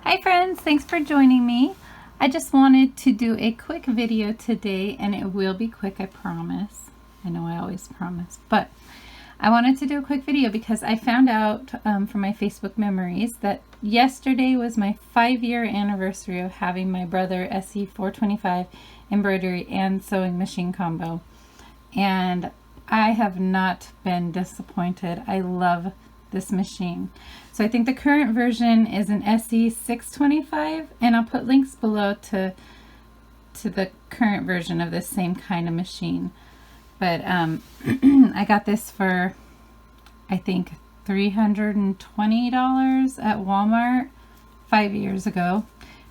Hi friends, thanks for joining me. I just wanted to do a quick video today, and it will be quick, I promise. I know I always promise, but I wanted to do a quick video because I found out from my Facebook memories that yesterday was my 5-year anniversary of having my Brother SE425 embroidery and sewing machine combo, and I have not been disappointed. I love this machine. So I think the current version is an SE625, and I'll put links below to the current version of this same kind of machine. But I got this for, I think, $320 at Walmart 5 years ago.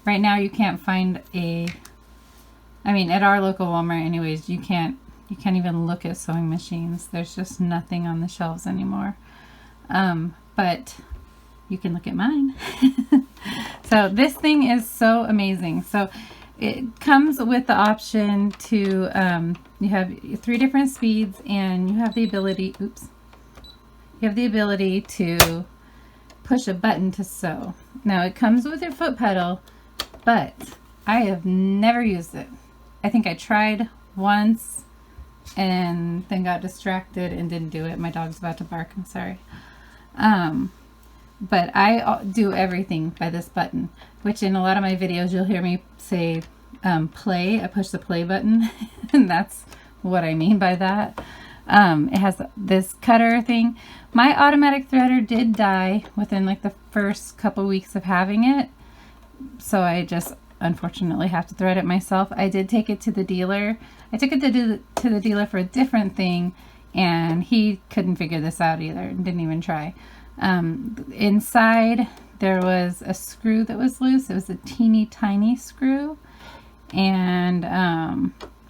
Right now you can't find at our local Walmart anyways, you can't even look at sewing machines. There's just nothing on the shelves anymore. But you can look at mine. So this thing is so amazing. So it comes with the option to, you have 3 different speeds, and you have the ability, to push a button to sew. Now it comes with your foot pedal, but I have never used it. I think I tried once and then got distracted and didn't do it. My dog's about to bark, I'm sorry. But I do everything by this button, which in a lot of my videos you'll hear me say play. I push the play button and that's what I mean by that. It has this cutter thing. My automatic threader did die within like the first couple weeks of having it, so I just unfortunately have to thread it myself. I did take it to the dealer. I took it to the dealer for a different thing, and he couldn't figure this out either and didn't even try. Inside there was a screw that was loose. It was a teeny tiny screw, and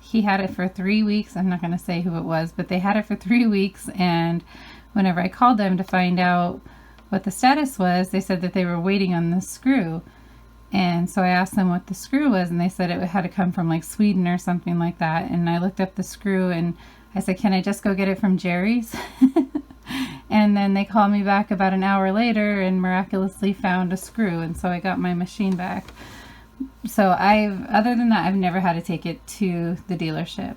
he had it for 3 weeks. I'm not going to say who it was, but they had it for 3 weeks, and whenever I called them to find out what the status was, they said that they were waiting on the screw. And so I asked them what the screw was, and they said it had to come from like Sweden or something like that. And I looked up the screw and I said, can I just go get it from Jerry's? And then they called me back about an hour later and miraculously found a screw, and so I got my machine back. So other than that, I've never had to take it to the dealership.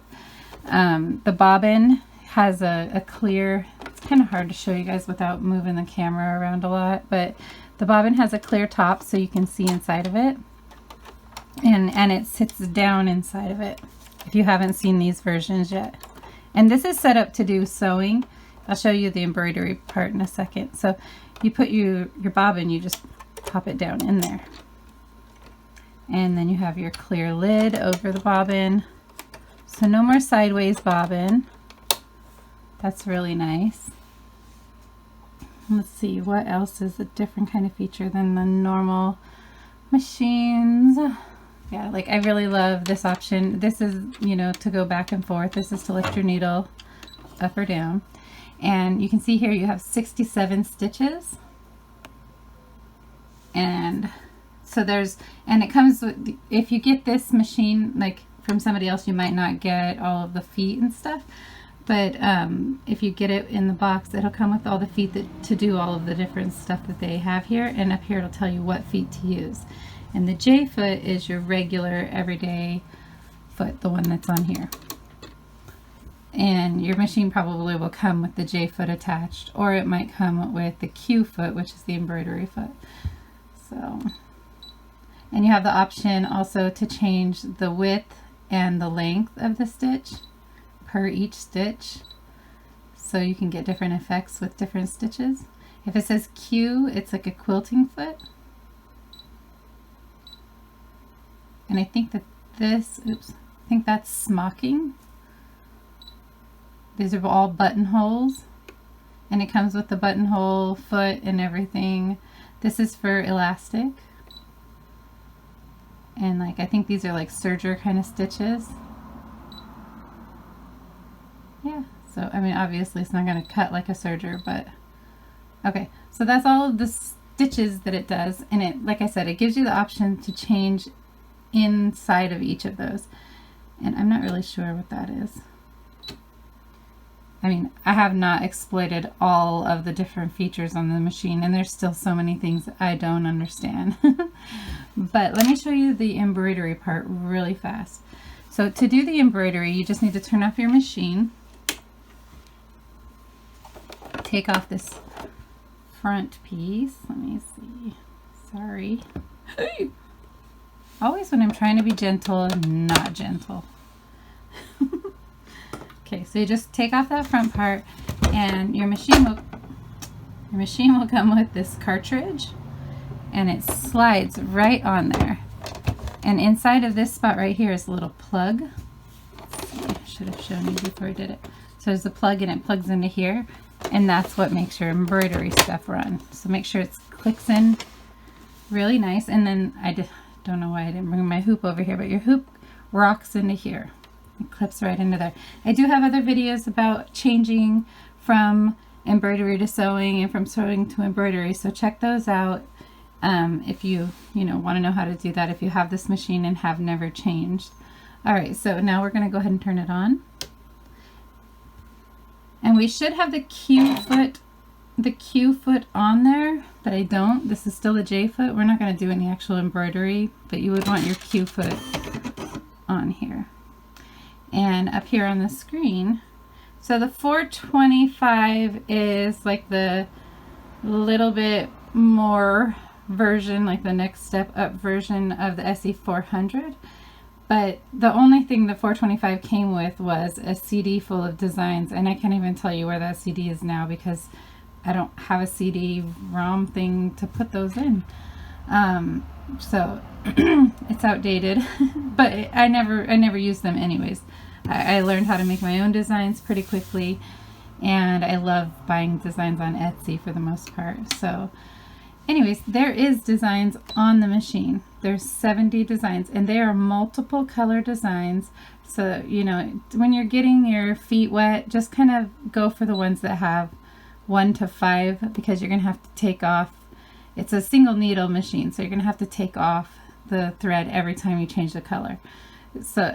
The bobbin has a clear, it's kind of hard to show you guys without moving the camera around a lot, but the bobbin has a clear top so you can see inside of it, and it sits down inside of it if you haven't seen these versions yet. And this is set up to do sewing. I'll show you the embroidery part in a second. So you put your bobbin, you just pop it down in there. And then you have your clear lid over the bobbin. So no more sideways bobbin. That's really nice. Let's see, what else is a different kind of feature than the normal machines? Yeah, like I really love this option. This is, to go back and forth. This is to lift your needle up or down. And you can see here you have 67 stitches. And so it comes with, if you get this machine like from somebody else, you might not get all of the feet and stuff. But if you get it in the box, it'll come with all the feet to do all of the different stuff that they have here. And up here it'll tell you what feet to use. And the J foot is your regular everyday foot, the one that's on here. And your machine probably will come with the J foot attached, or it might come with the Q foot, which is the embroidery foot. So, and you have the option also to change the width and the length of the stitch per each stitch, so you can get different effects with different stitches. If it says Q, it's like a quilting foot. And I think that I think that's smocking. These are all buttonholes, and it comes with the buttonhole foot and everything. This is for elastic, and like I think these are like serger kind of stitches. Yeah, so obviously it's not going to cut like a serger, but okay. So that's all of the stitches that it does, and it, like I said, it gives you the option to change inside of each of those, and I'm not really sure what that is. I mean, I have not exploited all of the different features on the machine, and there's still so many things I don't understand. But let me show you the embroidery part really fast. So to do the embroidery, you just need to turn off your machine, take off this front piece. Let me see. Sorry. Always when I'm trying to be gentle, not gentle. Okay, so you just take off that front part, and your machine will come with this cartridge, and it slides right on there. And inside of this spot right here is a little plug. I should have shown you before I did it. So there's a plug, and it plugs into here, and that's what makes your embroidery stuff run. So make sure it clicks in really nice. And then don't know why I didn't bring my hoop over here, but your hoop rocks into here. It clips right into there. I do have other videos about changing from embroidery to sewing and from sewing to embroidery, so check those out if you want to know how to do that if you have this machine and have never changed. Alright, so now we're going to go ahead and turn it on. And we should have the Q foot on there, but I don't. This is still a J foot. We're not going to do any actual embroidery, but you would want your Q foot on here. And up here on the screen, so the 425 is like the little bit more version, like the next step up version of the SE400. But the only thing the 425 came with was a CD full of designs, and I can't even tell you where that CD is now because I don't have a CD-ROM thing to put those in. So it's outdated, but I never used them anyways. I learned how to make my own designs pretty quickly, and I love buying designs on Etsy for the most part. So anyways, there is designs on the machine. There's 70 designs, and they are multiple color designs. So, when you're getting your feet wet, just kind of go for the ones that have 1 to 5, because you're going to have to take off. It's a single needle machine, so you're going to have to take off the thread every time you change the color. So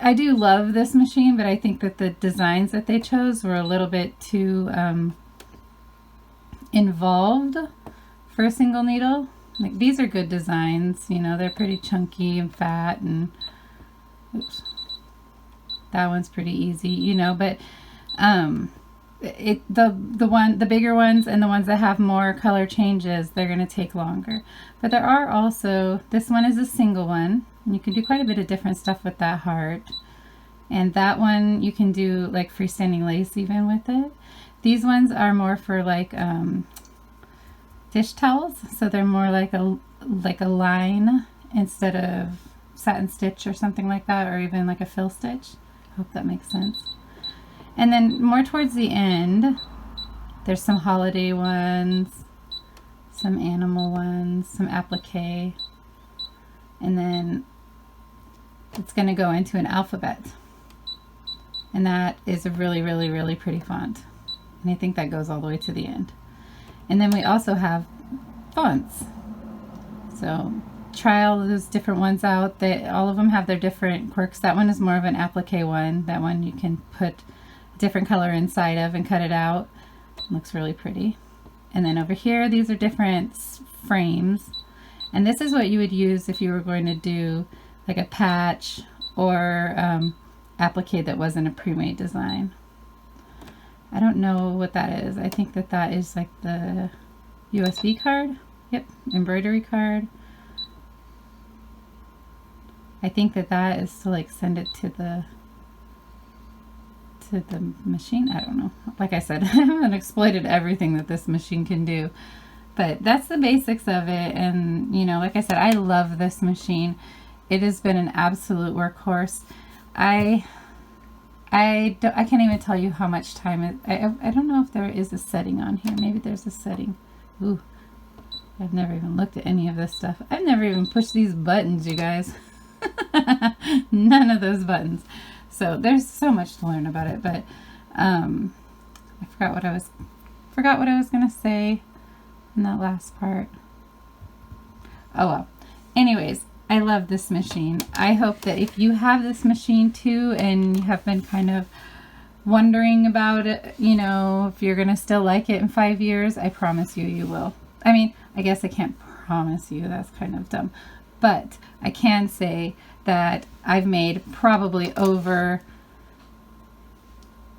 I do love this machine, but I think that the designs that they chose were a little bit too involved for a single needle. Like, these are good designs, they're pretty chunky and fat, and oops, that one's pretty easy, but the bigger ones and the ones that have more color changes, they're going to take longer. But there are also, this one is a single one, and you can do quite a bit of different stuff with that heart. And that one you can do like freestanding lace even with it. These ones are more for like dish towels, so they're more like a line instead of satin stitch or something like that, or even like a fill stitch. Hope that makes sense. And then more towards the end, there's some holiday ones, some animal ones, some applique, and then it's going to go into an alphabet. And that is a really, really, really pretty font. And I think that goes all the way to the end. And then we also have fonts. So try all of those different ones out. All of them have their different quirks. That one is more of an applique one. That one you can put a different color inside of and cut it out. It looks really pretty. And then over here, these are different frames. And this is what you would use if you were going to do like a patch or applique that wasn't a pre-made design. I don't know what that is. I think that is like the USB card. Yep, embroidery card. I think that is to like send it to the machine. I don't know. Like I said, I haven't exploited everything that this machine can do, but that's the basics of it. And like I said, I love this machine. It has been an absolute workhorse. I can't even tell you how much time I don't know if there is a setting on here. Maybe there's a setting. Ooh, I've never even looked at any of this stuff. I've never even pushed these buttons, you guys. None of those buttons. So there's so much to learn about it, but I forgot what I was gonna say in that last part. Oh well. Anyways, I love this machine. I hope that if you have this machine too and you have been kind of wondering about it, you know, if you're going to still like it in 5 years, I promise you, you will. I mean, I guess I can't promise you. That's kind of dumb. But I can say that I've made probably over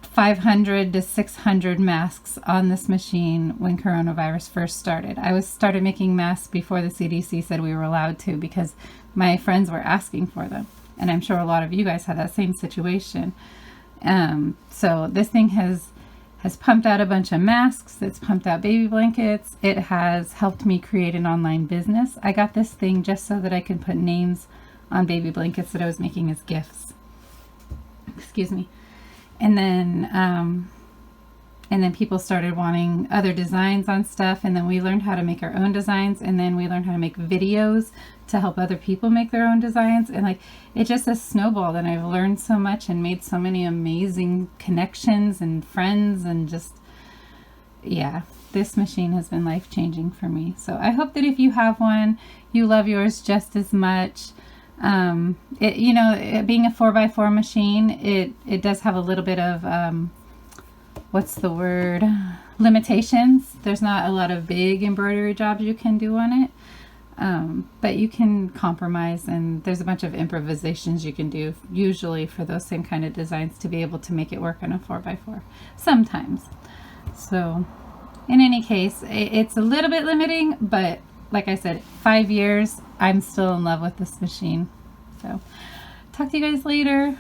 500 to 600 masks on this machine when coronavirus first started. I started making masks before the CDC said we were allowed to, because my friends were asking for them. And I'm sure a lot of you guys had that same situation. So this thing has pumped out a bunch of masks. It's pumped out baby blankets. It has helped me create an online business. I got this thing just so that I could put names on baby blankets that I was making as gifts. Excuse me. And then people started wanting other designs on stuff, and then we learned how to make our own designs, and then we learned how to make videos to help other people make their own designs, and like it just has snowballed, and I've learned so much and made so many amazing connections and friends, and just, yeah, this machine has been life-changing for me. So I hope that if you have one, you love yours just as much. It being a 4x4 machine, it does have a little bit of what's the word, limitations. There's not a lot of big embroidery jobs you can do on it, but you can compromise, and there's a bunch of improvisations you can do usually for those same kind of designs to be able to make it work on a 4x4 sometimes. So in any case, it's a little bit limiting, but like I said, 5 years, I'm still in love with this machine. So talk to you guys later.